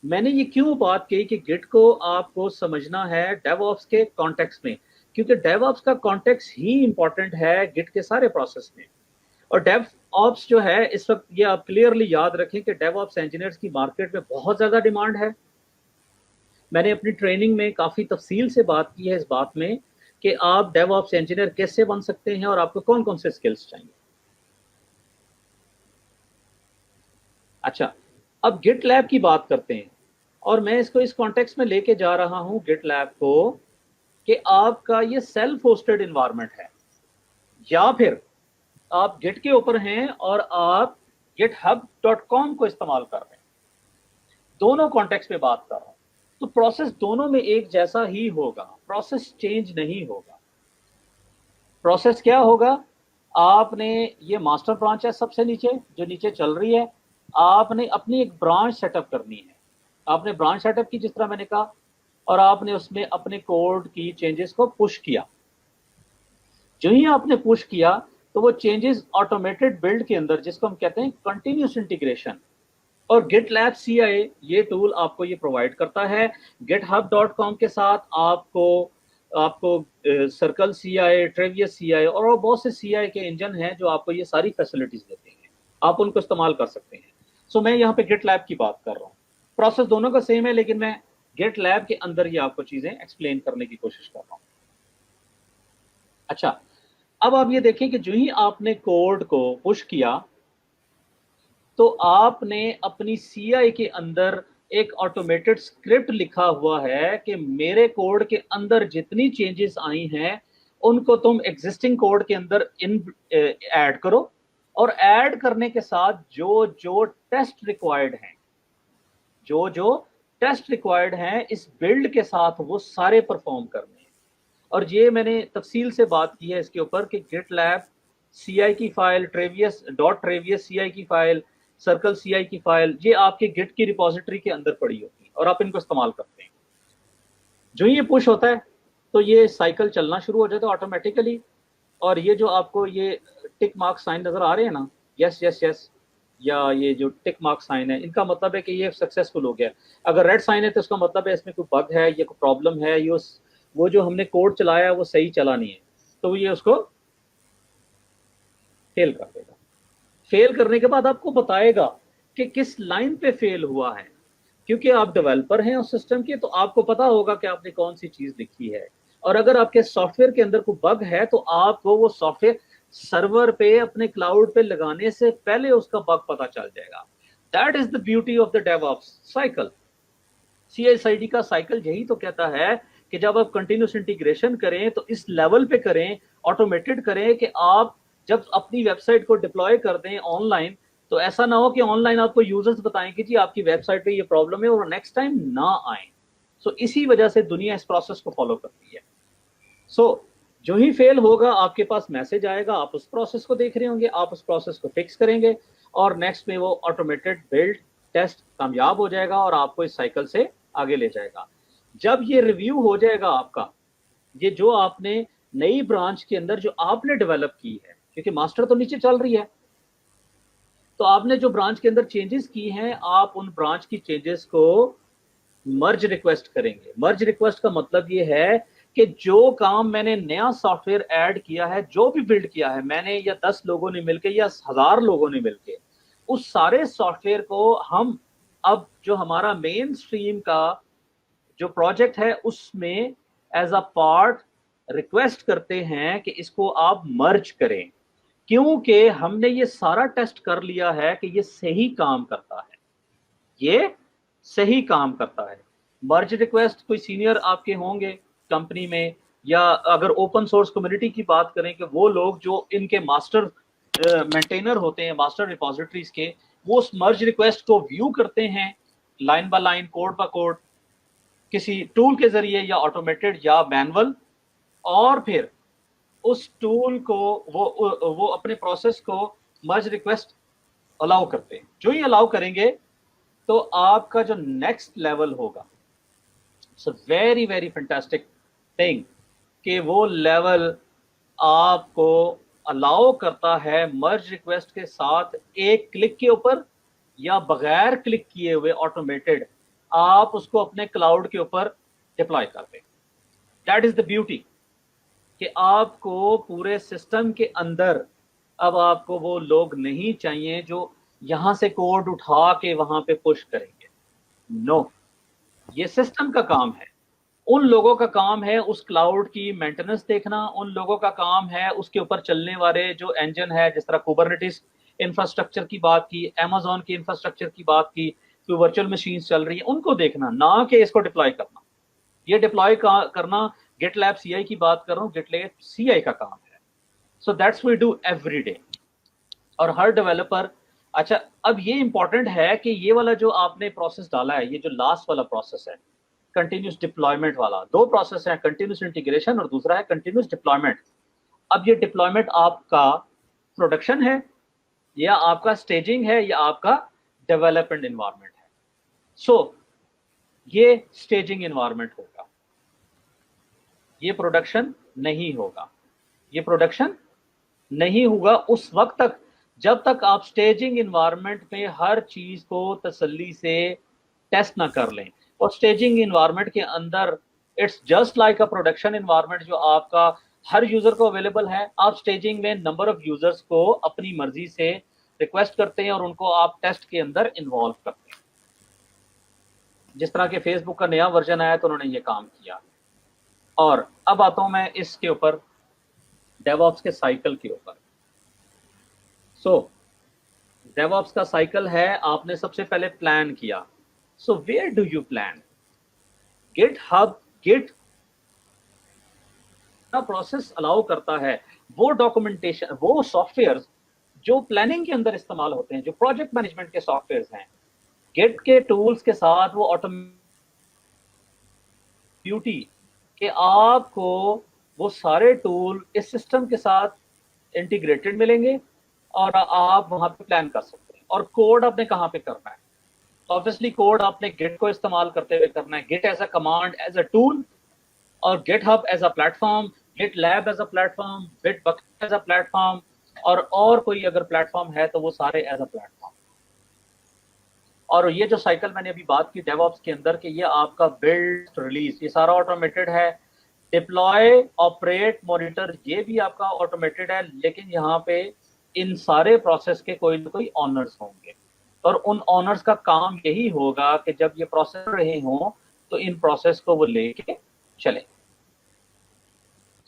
میں نے یہ کیوں بات کی کہ گٹ کو آپ کو سمجھنا ہے ڈیو آپس کے کانٹیکس میں، کیونکہ ڈیو آپس کا کانٹیکس ہی امپورٹنٹ ہے گٹ کے سارے پروسیس میں. اور ڈیو آپس جو ہے اس وقت یہ آپ کلیئرلی یاد رکھیں کہ ڈیو آپس انجینئرز کی مارکیٹ میں بہت زیادہ ڈیمانڈ ہے. میں نے اپنی ٹریننگ میں کافی تفصیل سے بات کی ہے اس بات میں کہ آپ ڈیو آپس انجینئر کیسے بن سکتے ہیں اور آپ کو کون کون سے اسکلس چاہیے. اچھا اب گٹ لیب کی بات کرتے ہیں، اور میں اس کو اس کانٹیکس میں لے کے جا رہا ہوں گٹ لیب کو کہ آپ کا یہ سیلف ہوسٹڈ انوائرمنٹ ہے یا پھر آپ گٹ کے اوپر ہیں اور آپ گٹ ہب ڈاٹ کام کو استعمال کر رہے ہیں. دونوں کانٹیکس میں بات کر رہا ہوں تو پروسیس دونوں میں ایک جیسا ہی ہوگا، پروسیس چینج نہیں ہوگا. پروسیس کیا ہوگا؟ آپ نے یہ ماسٹر برانچ ہے سب سے نیچے جو نیچے چل رہی ہے، آپ نے اپنی ایک برانچ سیٹ اپ کرنی ہے. آپ نے برانچ سیٹ اپ کی جس طرح میں نے کہا، اور آپ نے اس میں اپنے کوڈ کی چینجز کو پش کیا. جو ہی آپ نے پش کیا تو وہ چینجز آٹومیٹڈ بلڈ کے اندر، جس کو ہم کہتے ہیں کنٹینیوس انٹیگریشن، اور گٹ لیب سی آئی یہ ٹول آپ کو یہ پرووائڈ کرتا ہے. گٹ ہب ڈاٹ کام کے ساتھ آپ کو سرکل سی آئی، ٹریویس سی آئی اور بہت سے سی آئی کے انجن ہیں جو آپ کو یہ ساری فیسلٹیز دیتے ہیں، آپ ان کو استعمال کر سکتے ہیں. سو میں یہاں پہ گٹ لیب کی بات کر رہا ہوں. پروسیس دونوں کا سیم ہے لیکن میں گٹ لیب کے اندر یہ آپ کو چیزیں ایکسپلین کرنے کی کوشش کر رہا ہوں. اچھا اب آپ یہ دیکھیں کہ جو ہی آپ نے کوڈ کو پش کیا تو آپ نے اپنی سی آئی کے اندر ایک آٹومیٹڈ اسکرپٹ لکھا ہوا ہے کہ میرے کوڈ کے اندر جتنی چینجز آئی ہیں ان کو تم ایگزسٹنگ کوڈ کے اندر ایڈ کرو، اور ایڈ کرنے کے ساتھ جو ٹیسٹ ریکوائرڈ ہیں، جو ٹیسٹ ریکوائرڈ ہیں اس بلڈ کے ساتھ وہ سارے پرفارم کرنے ہیں. اور یہ میں نے تفصیل سے بات کی ہے اس کے اوپر کہ گٹ لیب سی آئی کی فائل، ٹریویس ڈاٹ ٹریویس سی آئی کی فائل، سرکل سی آئی کی فائل، یہ آپ کے گٹ کی ریپوزیٹری کے اندر پڑی ہوتی ہے اور آپ ان کو استعمال کرتے ہیں. جو یہ پش ہوتا ہے تو یہ سائیکل چلنا شروع ہو جاتا ہے آٹومیٹیکلی. اور یہ جو آپ کو یہ ٹک مارک سائن نظر آ رہے ہیں نا، یس یس یس، یا یہ جو ٹک مارک سائن ہے ان کا مطلب ہے کہ یہ سکسیسفل ہو گیا. اگر ریڈ سائن ہے تو اس کا مطلب ہے اس میں کوئی بگ ہے، یہ کوئی پرابلم ہے، یہ وہ جو ہم نے کوڈ چلایا ہے وہ صحیح چلا نہیں ہے، تو یہ اس کو فیل کر دے گا. فیل کرنے کے بعد آپ کو بتائے گا کہ کس لائن پہ فیل ہوا ہے، کیونکہ آپ ڈیولپر ہیں اس سسٹم کے تو آپ کو پتا ہوگا کہ آپ نے کون سی چیز لکھی ہے. اور اگر آپ کے سافٹ ویئر کے اندر کوئی بگ ہے تو آپ کو وہ سافٹ ویئر سرور پہ اپنے کلاؤڈ پہ لگانے سے پہلے اس کا بگ پتا چل جائے گا. That is the beauty of the DevOps cycle. C S I D کا سائیکل یہی تو کہتا ہے کہ جب آپ کنٹینیوس انٹیگریشن کریں تو اس لیول پہ کریں، آٹومیٹڈ کریں کہ آپ جب اپنی ویب سائٹ کو ڈپلوائے کر دیں آن لائن تو ایسا نہ ہو کہ آن لائن آپ کو یوزرز بتائیں کہ جی آپ کی ویب سائٹ پہ یہ پرابلم ہے اور نیکسٹ ٹائم نہ آئیں. سو اسی وجہ سے دنیا اس پروسیس کو فالو کرتی ہے. سو جو ہی فیل ہوگا آپ کے پاس میسج آئے گا, آپ اس پروسیس کو دیکھ رہے ہوں گے, آپ اس پروسیس کو فکس کریں گے, اور نیکسٹ میں وہ آٹومیٹڈ بلڈ ٹیسٹ کامیاب ہو جائے گا اور آپ کو اس سائیکل سے آگے لے جائے گا. جب یہ ریویو ہو جائے گا آپ کا, یہ جو آپ نے نئی برانچ کے اندر جو آپ نے ڈیولپ کی ہے, کیونکہ ماسٹر تو نیچے چل رہی ہے, تو آپ نے جو برانچ کے اندر چینجز کی ہیں, آپ ان برانچ کی چینجز کو مرج ریکویسٹ کریں گے. مرج ریکویسٹ کا مطلب یہ ہے کہ جو کام میں نے نیا سافٹ ویئر ایڈ کیا ہے, جو بھی بلڈ کیا ہے میں نے, یا 10 لوگوں نے مل کے یا 1000 لوگوں نے مل کے, اس سارے سافٹ ویئر کو ہم اب جو ہمارا مین اسٹریم کا جو پروجیکٹ ہے اس میں ایز اے پارٹ ریکویسٹ کرتے ہیں کہ اس کو آپ مرج کریں, کیونکہ ہم نے یہ سارا ٹیسٹ کر لیا ہے کہ یہ صحیح کام کرتا ہے, یہ صحیح کام کرتا ہے. مرج ریکویسٹ کوئی سینئر آپ کے ہوں گے کمپنی میں, یا اگر اوپن سورس کمیونٹی کی بات کریں کہ وہ لوگ جو ان کے ماسٹر مینٹینر ہوتے ہیں, ماسٹر ریپوزیٹریز کے, وہ اس مرج ریکویسٹ کو ویو کرتے ہیں line by line, code by code, کسی ٹول کے ذریعے یا آٹومیٹڈ یا مینول, اور پھر اس ٹول کو وہ اپنے پروسیس کو مرج ریکویسٹ الاؤ کرتے ہیں. جو ہی الاؤ کریں گے تو آپ کا جو نیکسٹ لیول ہوگا, ویری ویری فینٹاسٹک تھنگ, کہ وہ لیول آپ کو الاؤ کرتا ہے مرج ریکویسٹ کے ساتھ ایک کلک کے اوپر یا بغیر کلک کیے ہوئے آٹومیٹڈ آپ اس کو اپنے کلاؤڈ کے اوپر ڈپلائی کر دیں. دیٹ از دا بیوٹی, کہ آپ کو پورے سسٹم کے اندر اب آپ کو وہ لوگ نہیں چاہیے جو یہاں سے کوڈ اٹھا کے وہاں پہ پش کریں گے. نو, یہ سسٹم کا کام ہے. ان لوگوں کا کام ہے اس کلاؤڈ کی مینٹیننس دیکھنا, ان لوگوں کا کام ہے اس کے اوپر چلنے والے جو انجن ہے, جس طرح کوبرنیٹس انفراسٹرکچر کی بات کی, امیزون کی انفراسٹرکچر کی بات کی, کوئی ورچوئل مشینز چل رہی ہیں, ان کو دیکھنا, نہ کہ اس کو ڈپلوائے کرنا. یہ ڈپلوائے کرنا گٹ لیب سی آئی کی بات کر رہا ہوں, گٹ لیب سی آئی کا کام ہے. So that's we do every day. اور ہر ڈیولپر, اچھا اب یہ امپورٹنٹ ہے کہ یہ والا جو آپ نے پروسیس ڈالا ہے, یہ جو لاسٹ والا پروسیس ہے کنٹینیوس ڈپلائمنٹ والا, دو پروسیس ہیں, کنٹینیوس انٹیگریشن اور دوسرا ہے کنٹینیوس ڈپلائمنٹ. اب یہ ڈپلائمنٹ آپ کا پروڈکشن ہے یا آپ کا اسٹیجنگ ہے یا آپ کا ڈیولپمنٹ انوائرمنٹ ہے. سو یہ اسٹیجنگ انوائرمنٹ ہوگا, یہ پروڈکشن نہیں ہوگا. یہ پروڈکشن نہیں ہوگا اس وقت تک جب تک آپ اسٹیجنگ انوائرمنٹ میں ہر چیز کو تسلی سے ٹیسٹ نہ کر لیں. اور اسٹیجنگ انوائرمنٹ کے اندر it's just like a production environment جو آپ کا ہر یوزر کو اویلیبل ہے. آپ اسٹیجنگ میں نمبر آف یوزرز کو اپنی مرضی سے ریکویسٹ کرتے ہیں اور ان کو آپ ٹیسٹ کے اندر انوالو کرتے ہیں. جس طرح کہ فیس بک کا نیا ورژن آیا تو انہوں نے یہ کام کیا. اور اب آتا ہوں میں اس کے اوپر ڈیو آپس کے سائیکل کے اوپر. سو ڈیو آپس کا سائیکل ہے, آپ نے سب سے پہلے پلان کیا. سو ویئر ڈو یو پلان؟ گٹ ہب, گٹ پروسیس الاؤ کرتا ہے وہ ڈاکومنٹیشن, وہ سافٹ ویئر جو پلاننگ کے اندر استعمال ہوتے ہیں, جو پروجیکٹ مینجمنٹ کے سافٹ ویئر ہیں, گٹ کے ٹولز کے ساتھ وہ بیوٹی کہ آپ کو وہ سارے ٹول اس سسٹم کے ساتھ انٹیگریٹڈ ملیں گے اور آپ وہاں پہ پلان کر سکتے ہیں. اور کوڈ آپ نے کہاں پہ کرنا ہے؟ obviously کوڈ آپ نے گٹ کو استعمال کرتے ہوئے کرنا ہے, Git as a command, as a tool, اور GitHub as a platform, GitLab as a platform, Bitbucket as a platform, اور کوئی اگر پلیٹ فارم ہے تو وہ سارے ایز اے پلیٹ فارم. اور یہ جو سائیکل میں نے ابھی بات کی ڈیو آپس کے اندر کہ یہ آپ کا بلڈ ریلیز, یہ سارا آٹومیٹڈ ہے. ڈپلوائے, آپریٹ, مانیٹر, یہ بھی آپ کا آٹومیٹڈ ہے. لیکن یہاں پہ ان سارے پروسیس کے کوئی نہ کوئی آنرز ہوں گے, اور ان آنرز کا کام یہی ہوگا کہ جب یہ پروسیس رہے ہوں تو ان پروسیس کو وہ لے کے چلیں.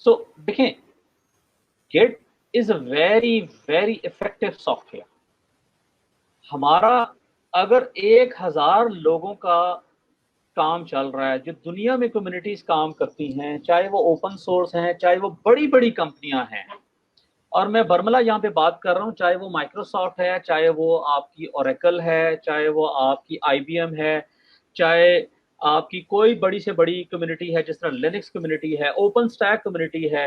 سو دیکھیں, Git is a very very effective software. ہمارا اگر 1000 لوگوں کا کام چل رہا ہے, جو دنیا میں کمیونٹیز کام کرتی ہیں, چاہے وہ اوپن سورس ہیں, چاہے وہ بڑی بڑی کمپنیاں ہیں, اور میں برملا یہاں پہ بات کر رہا ہوں, چاہے وہ مائکروسافٹ ہے, چاہے وہ آپ کی اوریکل ہے, چاہے وہ آپ کی آئی بی ایم ہے, چاہے آپ کی کوئی بڑی سے بڑی کمیونٹی ہے جس طرح لینکس کمیونٹی ہے, اوپن اسٹیک کمیونٹی ہے,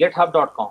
github.com,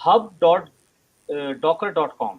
hub.docker.com,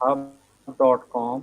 hub.com,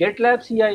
GitLab CI,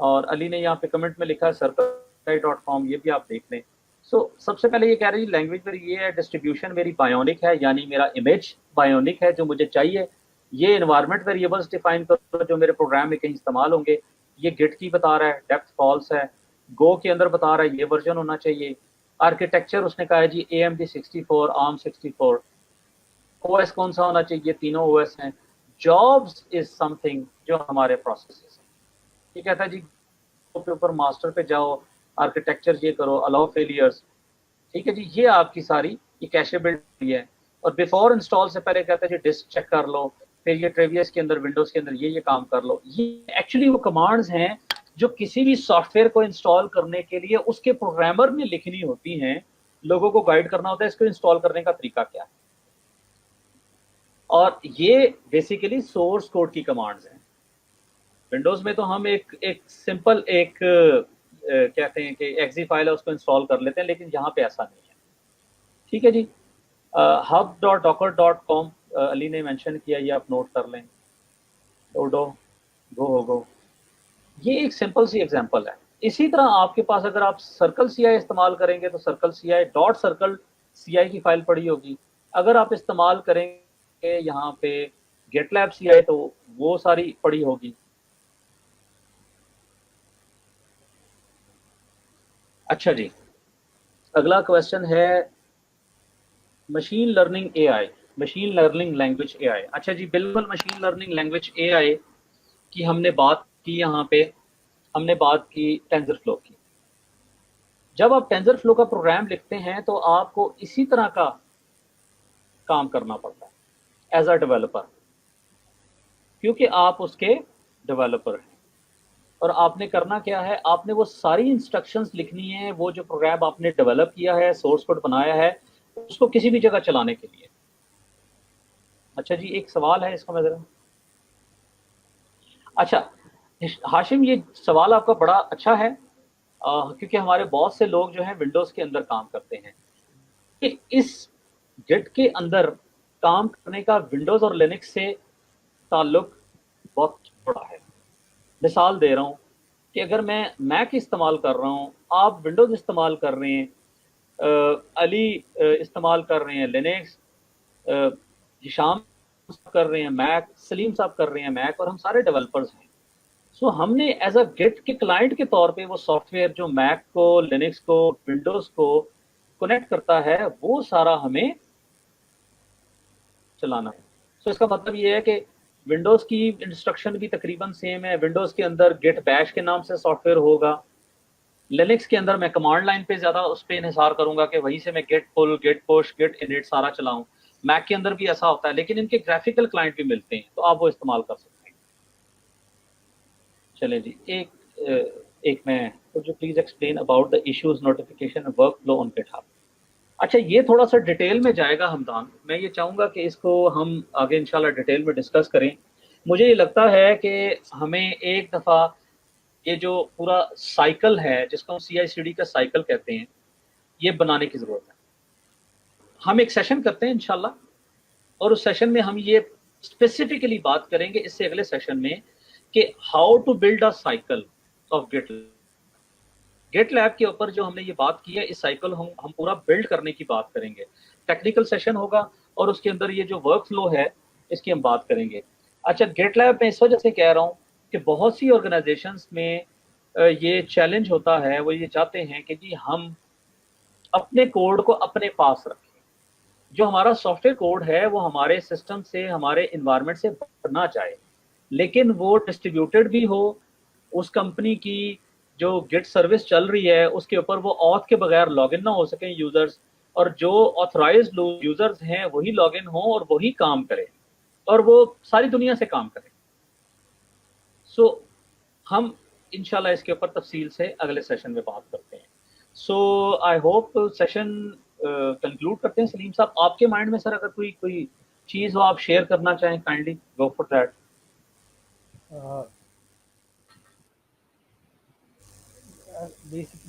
اور علی نے یہاں پہ کمنٹ میں لکھا ہے circle.com، یہ بھی آپ دیکھ لیں. سو سب سے پہلے یہ کہہ رہی لینگویج میری یہ ہے، ڈسٹریبیوشن میری بایونک ہے، یعنی میرا امیج بایونک ہے جو مجھے چاہیے. یہ انوائرمنٹ ویریبلس ڈیفائن کرو جو میرے پروگرام میں کہیں استعمال ہوں گے. یہ گٹ کی بتا رہا ہے، ڈیپتھ فالس ہے. گو کے اندر بتا رہا ہے یہ ورژن ہونا چاہیے. آرکیٹیکچر اس نے کہا ہے جی AMD 64 ARM 64. او ایس کون سا ہونا چاہیے؟ تینوں او ایس ہیں. جابس از سم تھنگ جو ہمارے پروسیسز ہیں. یہ کہتا ہے جی کے اوپر ماسٹر پہ جاؤ، آرکیٹیکچر یہ کرو، الاؤ فیلیئرس. ٹھیک ہے جی، یہ آپ کی ساری یہ کیشیبل ہے. اور بیفور انسٹال سے پہلے کہتا ہے جی ڈسک چیک کر لو، پھر یہ ٹریویس کے اندر ونڈوز کے اندر یہ کام کر لو. یہ ایکچولی وہ کمانڈز ہیں جو کسی بھی سافٹ ویئر کو انسٹال کرنے کے لیے اس کے پروگرامر نے لکھنی ہوتی ہیں. لوگوں کو گائیڈ کرنا ہوتا ہے اس کو انسٹال کرنے کا طریقہ کیا ہے. اور یہ بیسیکلی سورس کوڈ کی کمانڈز ہیں. ونڈوز میں تو ہم ایک سمپل ایک کہتے ہیں کہ ایکزی فائل ہے اس کو انسٹال کر لیتے ہیں، لیکن یہاں پہ ایسا نہیں ہے. ٹھیک ہے جی. hub.docker.com علی نے مینشن کیا، یہ آپ نوٹ کر لیں. ڈوڈو گو یہ ایک سمپل سی ایگزامپل ہے. اسی طرح آپ کے پاس اگر آپ سرکل سی آئی استعمال کریں گے تو سرکل سی آئی ڈاٹ سرکل سی آئی کی فائل پڑی ہوگی. اگر آپ استعمال کریں گے یہاں پہ گیٹ لیب سی آئی تو وہ ساری پڑی ہوگی. اچھا جی، اگلا کوشچن ہے machine learning A I, machine learning language A I. اچھا جی، بالکل machine learning language A I کی ہم نے بات کی. یہاں پہ ہم نے بات کی ٹینزر فلو کی. جب آپ ٹینزر فلو کا پروگرام لکھتے ہیں تو آپ کو اسی طرح کا کام کرنا پڑتا ہے ایز اے ڈیولپر، کیونکہ آپ اس کے ڈیولپر ہیں. اور آپ نے کرنا کیا ہے، آپ نے وہ ساری انسٹرکشنز لکھنی ہے وہ جو پروگرام آپ نے ڈیولپ کیا ہے، سورس کوڈ بنایا ہے، اس کو کسی بھی جگہ چلانے کے لیے. اچھا جی، ایک سوال ہے اس کا میں ذرا، اچھا ہاشم یہ سوال آپ کا بڑا اچھا ہے، کیونکہ ہمارے بہت سے لوگ جو ہیں ونڈوز کے اندر کام کرتے ہیں کہ اس گٹ کے اندر کام کرنے کا ونڈوز اور لینکس سے تعلق بہت بڑا ہے. مثال دے رہا ہوں کہ اگر میں میک استعمال کر رہا ہوں، آپ ونڈوز استعمال کر رہے ہیں، علی استعمال کر رہے ہیں لینکس، ہشام کر رہے ہیں میک، سلیم صاحب کر رہے ہیں میک، اور ہم سارے ڈیولپرز ہیں. سو ہم نے ایز اے گٹ کے کلائنٹ کے طور پہ وہ سافٹ ویئر جو میک کو، لینکس کو، ونڈوز کو کنیکٹ کرتا ہے وہ سارا ہمیں چلانا ہے. سو اس کا مطلب یہ ہے کہ ونڈوز کی انسٹرکشن بھی تقریباً سیم ہے. ونڈوز کے اندر گٹ بیش کے نام سے سافٹ ویئر ہوگا. لینکس کے اندر میں کمانڈ لائن پہ زیادہ اس پہ انحصار کروں گا کہ وہیں سے میں گٹ پل، گٹ پش، گٹ انٹ سارا چلاؤں. میک کے اندر بھی ایسا ہوتا ہے، لیکن ان کے گرافیکل کلائنٹ بھی ملتے ہیں تو آپ وہ استعمال کر سکتے ہیں. چلیں جی، ایک میں جو please explain about the issues notification workflow on GitHub. اچھا یہ تھوڑا سا ڈیٹیل میں جائے گا ہمدان، میں یہ چاہوں گا کہ اس کو ہم آگے انشاءاللہ ڈیٹیل میں ڈسکس کریں. مجھے یہ لگتا ہے کہ ہمیں ایک دفعہ یہ جو پورا سائیکل ہے جس کو ہم CI/CD کا سائیکل کہتے ہیں یہ بنانے کی ضرورت ہے. ہم ایک سیشن کرتے ہیں انشاءاللہ، اور اس سیشن میں ہم یہ اسپیسیفکلی بات کریں گے اس سے اگلے سیشن میں کہ how to build a cycle of GitLab کے اوپر جو ہم نے یہ بات کی ہے اس سائیکل ہم پورا بلڈ کرنے کی بات کریں گے. ٹیکنیکل سیشن ہوگا اور اس کے اندر یہ جو ورک فلو ہے اس کی ہم بات کریں گے. اچھا گٹ لیب میں اس وجہ سے کہہ رہا ہوں کہ بہت سی آرگنائزیشنز میں یہ چیلنج ہوتا ہے، وہ یہ چاہتے ہیں کہ جی ہم اپنے کوڈ کو اپنے پاس رکھیں. جو ہمارا سافٹ ویئر کوڈ ہے وہ ہمارے سسٹم سے، ہمارے انوائرمنٹ سے بڑھنا چاہے، لیکن وہ ڈسٹریبیوٹیڈ بھی ہو. اس کمپنی کی جو گٹ سروس چل رہی ہے اس کے اوپر وہ آتھ کے بغیر لاگ ان نہ ہو سکیں یوزرز، اور جو آتھرائزڈ یوزرز ہیں وہی لاگ ان ہوں اور وہی کام کرے اور وہ ساری دنیا سے کام کرے. سو ہم انشاءاللہ اس کے اوپر تفصیل سے اگلے سیشن میں بات کرتے ہیں. سو آئی ہوپ سیشن کنکلوڈ کرتے ہیں. سلیم صاحب آپ کے مائنڈ میں سر اگر کوئی چیز ہو آپ شیئر کرنا چاہیں kindly go for that.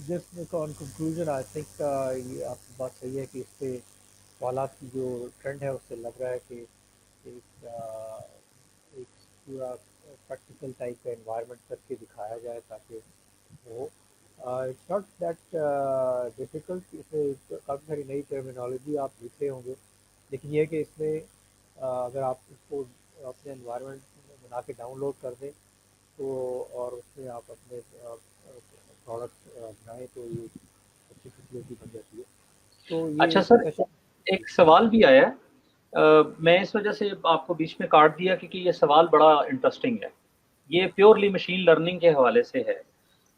Just on conclusion I think یہ آپ کی بات صحیح ہے کہ اس پہ سوالات کی جو ٹرینڈ ہے اس سے لگ رہا ہے کہ ایک پورا پریکٹیکل ٹائپ کا انوائرمنٹ کر کے دکھایا جائے تاکہ وہ اٹس ناٹ دیٹ ڈیفیکلٹ. اس میں کافی ساری نئی ٹرمینالوجی آپ لکھتے ہوں گے، لیکن یہ ہے کہ اس میں اگر آپ اس کو اپنے انوائرمنٹ بنا کے ڈاؤن لوڈ کر دیں تو اور اس میں آپ اپنے پروڈکٹ بنائیں تو یہ اچھی فیسلٹی بن جاتی ہے. تو یہ اچھا سر، سیشن ایک سوال بھی آیا ہے، میں اس وجہ سے آپ کو بیچ میں کاٹ دیا کیونکہ یہ سوال بڑا انٹرسٹنگ ہے، یہ پیورلی مشین لرننگ کے حوالے سے ہے.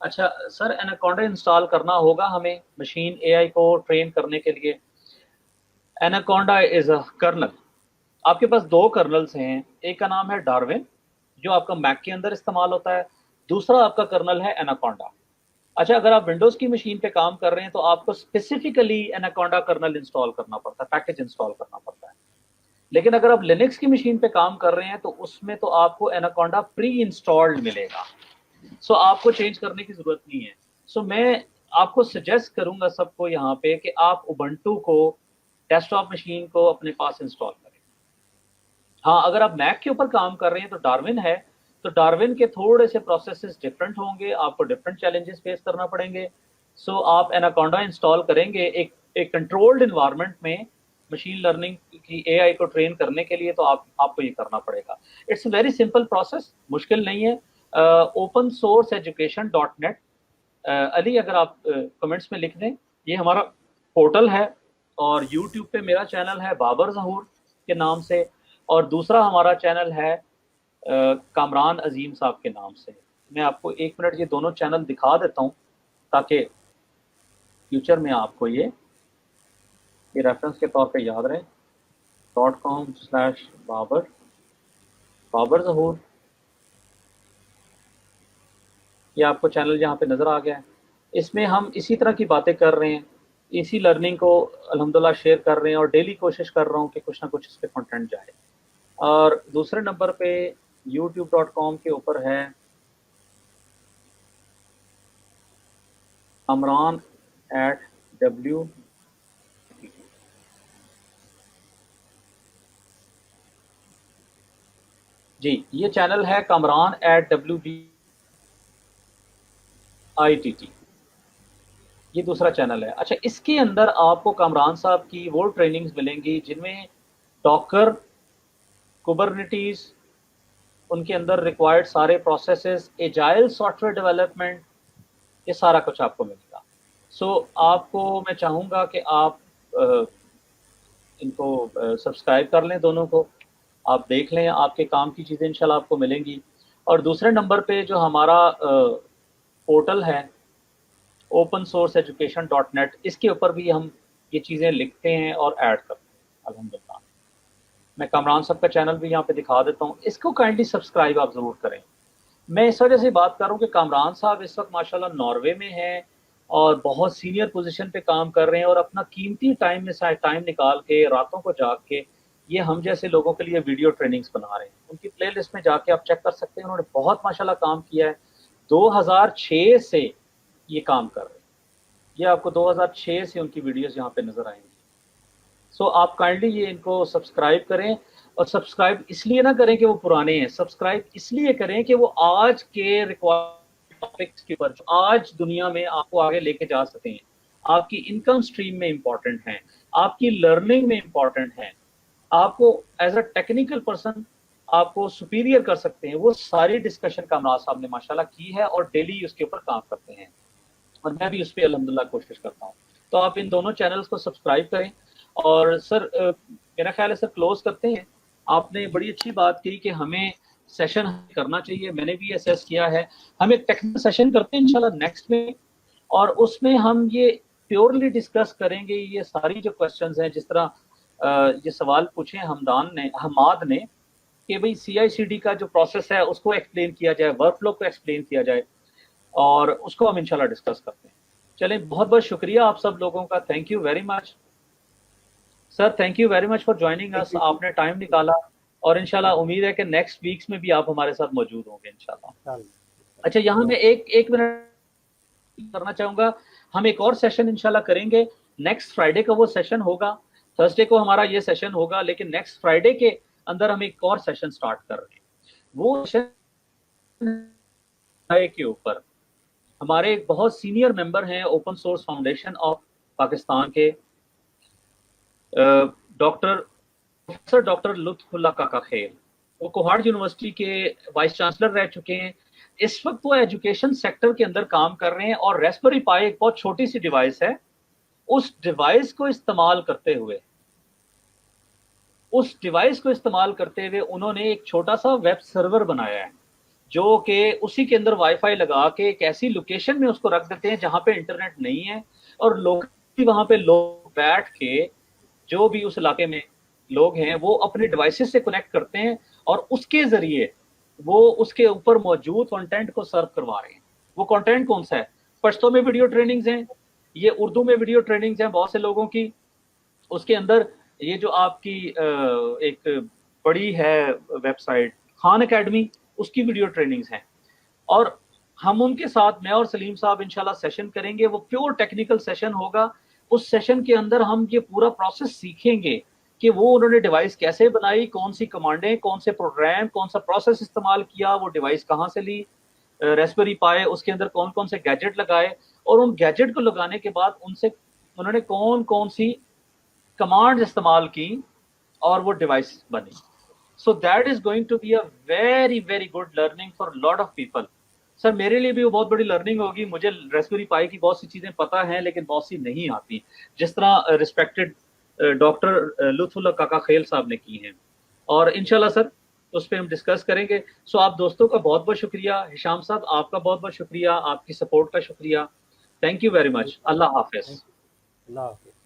اچھا سر، اناکونڈا انسٹال کرنا ہوگا ہمیں مشین اے آئی کو ٹرین کرنے کے لیے؟ اناکونڈا از اے کرنل. آپ کے پاس دو کرنلز ہیں، ایک کا نام ہے ڈارون جو آپ کا میک کے اندر استعمال ہوتا ہے، دوسرا آپ کا کرنل ہے اناکونڈا. اچھا اگر آپ ونڈوز کی مشین پہ کام کر رہے ہیں تو آپ کو اسپیسیفکلی اناکونڈا کرنل انسٹال کرنا پڑتا ہے، پیکج انسٹال کرنا پڑتا ہے. لیکن اگر آپ لینکس کی مشین پہ کام کر رہے ہیں تو اس میں تو آپ کو اناکونڈا پری انسٹالڈ ملے گا، سو آپ کو چینج کرنے کی ضرورت نہیں ہے. سو میں آپ کو سجیسٹ کروں گا سب کو یہاں پہ کہ آپ اوبنٹو کو ڈیسک ٹاپ مشین کو اپنے پاس انسٹال کریں. ہاں اگر آپ میک کے اوپر کام کر رہے ہیں تو ڈارون ہے، تو ڈارون کے تھوڑے سے پروسیسز ڈفرینٹ ہوں گے، آپ کو ڈفرینٹ چیلنجز فیس کرنا پڑیں گے. سو آپ اناکونڈا انسٹال کریں گے ایک کنٹرولڈ انوائرمنٹ میں مشین لرننگ کی اے آئی کو ٹرین کرنے کے لیے، تو آپ کو یہ کرنا پڑے گا. It's a very simple process, مشکل نہیں ہے. Open source education dot net, Ali اگر آپ کمنٹس میں لکھ دیں، یہ ہمارا پورٹل ہے، اور یوٹیوب پہ میرا چینل ہے بابر ظہور کے نام سے، اور دوسرا ہمارا چینل ہے کامران عظیم صاحب کے نام سے. میں آپ کو ایک منٹ یہ دونوں چینل دکھا دیتا ہوں تاکہ فیوچر میں آپ کو یہ ریفرنس کے طور پہ یاد رہے. .com/بابر ظہور، یہ آپ کو چینل یہاں پہ نظر آ گیا ہے. اس میں ہم اسی طرح کی باتیں کر رہے ہیں، اسی لرننگ کو الحمدللہ شیئر کر رہے ہیں، اور ڈیلی کوشش کر رہا ہوں کہ کچھ نہ کچھ اس پہ کنٹینٹ جائے. اور دوسرے نمبر پہ youtube.com کے اوپر ہے kamran@w. جی یہ چینل ہے kamran@WBITT، یہ دوسرا چینل ہے. اچھا اس کے اندر آپ کو کامران صاحب کی وہ ٹریننگز ملیں گی جن میں ڈاکر، کوبرنیٹیز، ان کے اندر ریکوائرڈ سارے processes, agile soft where development, یہ سارا کچھ آپ کو ملے گا. سو آپ کو میں چاہوں گا کہ آپ ان کو سبسکرائب کر لیں، دونوں کو آپ دیکھ لیں، آپ کے کام کی چیزیں انشاءاللہ آپ کو ملیں گی. اور دوسرے نمبر پہ جو ہمارا پورٹل ہے open source education dot net, اس کے اوپر بھی ہم یہ چیزیں لکھتے ہیں اور ایڈ کرتے ہیں الحمدللہ. میں کامران صاحب کا چینل بھی یہاں پہ دکھا دیتا ہوں، اس کو کائنڈلی سبسکرائب آپ ضرور کریں. میں اس وجہ سے بات کر رہا ہوں کہ کامران صاحب اس وقت ماشاءاللہ ناروے میں ہیں اور بہت سینئر پوزیشن پہ کام کر رہے ہیں، اور اپنا قیمتی ٹائم نکال کے راتوں کو جاگ کے یہ ہم جیسے لوگوں کے لیے ویڈیو ٹریننگز بنا رہے ہیں. ان کی پلے لسٹ میں جا کے آپ چیک کر سکتے ہیں، انہوں نے بہت ماشاءاللہ کام کیا ہے. 2006 سے یہ کام کر رہے ہیں، یہ آپ کو 2006 سے ان کی ویڈیوز یہاں پہ نظر آئیں گی. سو آپ کائنڈلی یہ ان کو سبسکرائب کریں، اور سبسکرائب اس لیے نہ کریں کہ وہ پرانے ہیں، سبسکرائب اس لیے کریں کہ وہ آج کے ریکوائرڈ ٹاپکس کے اوپر آج دنیا میں آپ کو آگے لے کے جا سکتے ہیں، آپ کی انکم سٹریم میں امپورٹنٹ ہیں، آپ کی لرننگ میں امپورٹنٹ ہیں، آپ کو ایز اے ٹیکنیکل پرسن آپ کو سپیریئر کر سکتے ہیں. وہ ساری ڈسکشن کامران صاحب نے ماشاءاللہ کی ہے اور ڈیلی اس کے اوپر کام کرتے ہیں، اور میں بھی اس پہ الحمدللہ کوشش کرتا ہوں. تو آپ ان دونوں چینلز کو سبسکرائب کریں. اور سر میرا خیال ہے سر کلوز کرتے ہیں. آپ نے بڑی اچھی بات کی کہ ہمیں سیشن کرنا چاہیے، میں نے بھی اسیس کیا ہے. ہم ایک ٹیکنیکل سیشن کرتے ہیں انشاءاللہ نیکسٹ میں، اور اس میں ہم یہ پیورلی ڈسکس کریں گے یہ ساری جو کوسچنز ہیں، جس طرح یہ سوال پوچھے حماد نے کہ بھئی CI/CD کا جو پروسیس ہے اس کو ایکسپلین کیا جائے، ورک فلو کو ایکسپلین کیا جائے، اور اس کو ہم انشاءاللہ ڈسکس کرتے ہیں. چلیں بہت بہت شکریہ آپ سب لوگوں کا، thank you very much sir, thank you very much for joining us. آپ نے ٹائم نکالا، اور انشاءاللہ امید ہے کہ نیکسٹ ویکس میں بھی آپ ہمارے ساتھ موجود ہوں گے انشاءاللہ. اچھا یہاں میں ایک منٹ کرنا چاہوں گا، ہم ایک اور سیشن انشاءاللہ کریں گے نیکسٹ فرائیڈے کا. وہ سیشن ہوگا تھرسڈے کو ہمارا یہ سیشن ہوگا، لیکن نیکسٹ فرائیڈے کے اندر ہم ایک اور سیشن سٹارٹ کر رہے ہیں. وہ کے اوپر ہمارے ایک بہت سینئر ممبر ہیں open source foundation of Pakistan کے ڈاکٹر لطف اللہ کاکا خیل، وہ کوہاٹ یونیورسٹی کے وائس چانسلر رہ چکے ہیں. اس وقت وہ ایجوکیشن سیکٹر کے اندر کام کر رہے ہیں، اور ریسپبری پائی ایک بہت چھوٹی سی ڈیوائس ہے، اس ڈیوائس کو استعمال کرتے ہوئے انہوں نے ایک چھوٹا سا ویب سرور بنایا ہے، جو کہ اسی کے اندر وائی فائی لگا کے ایک ایسی لوکیشن میں اس کو رکھ دیتے ہیں جہاں پہ انٹرنیٹ نہیں ہے، اور لوگ وہاں پہ لوگ بیٹھ کے جو بھی اس علاقے میں لوگ ہیں وہ اپنے ڈیوائسز سے کنیکٹ کرتے ہیں، اور اس کے ذریعے وہ اس کے اوپر موجود کنٹینٹ کو سرو کروا رہے ہیں. وہ کنٹینٹ کون سا ہے؟ پشتو میں ویڈیو ٹریننگز ہیں، یہ اردو میں ویڈیو ٹریننگز ہیں بہت سے لوگوں کی. اس کے اندر یہ جو آپ کی ایک بڑی ہے ویب سائٹ خان اکیڈمی، اس کی ویڈیو ٹریننگز ہیں. اور ہم ان کے ساتھ، میں اور سلیم صاحب انشاءاللہ سیشن کریں گے، وہ پیور ٹیکنیکل سیشن ہوگا. اس سیشن کے اندر ہم یہ پورا پروسیس سیکھیں گے کہ وہ انہوں نے ڈیوائس کیسے بنائی، کون سی کمانڈیں، کون سے پروگرام، کون سا پروسیس استعمال کیا، وہ ڈیوائس کہاں سے لی، ریسپبری پائے، اس کے اندر کون کون سے گیجٹ لگائے، اور ان گیجٹ کو لگانے کے بعد انہوں نے کون کون سی کمانڈ استعمال کی اور وہ ڈیوائس بنی. So that is going to be a very very good learning for lot of people. Sir میرے لیے بھی وہ بہت بڑی لرننگ ہوگی. مجھے ریسپبری پائی کی بہت سی چیزیں پتہ ہیں لیکن بہت سی نہیں آتی، جس طرح ریسپیکٹڈ ڈاکٹر لطف اللہ کاکا خیل صاحب نے کی ہیں. اور انشاءاللہ سر اس پہ ہم ڈسکس کریں گے. سو آپ دوستوں کا بہت بہت شکریہ. ہشام صاحب آپ کا بہت بہت شکریہ، آپ کی سپورٹ کا شکریہ. Thank you very much. اللہ حافظ. اللہ حافظ.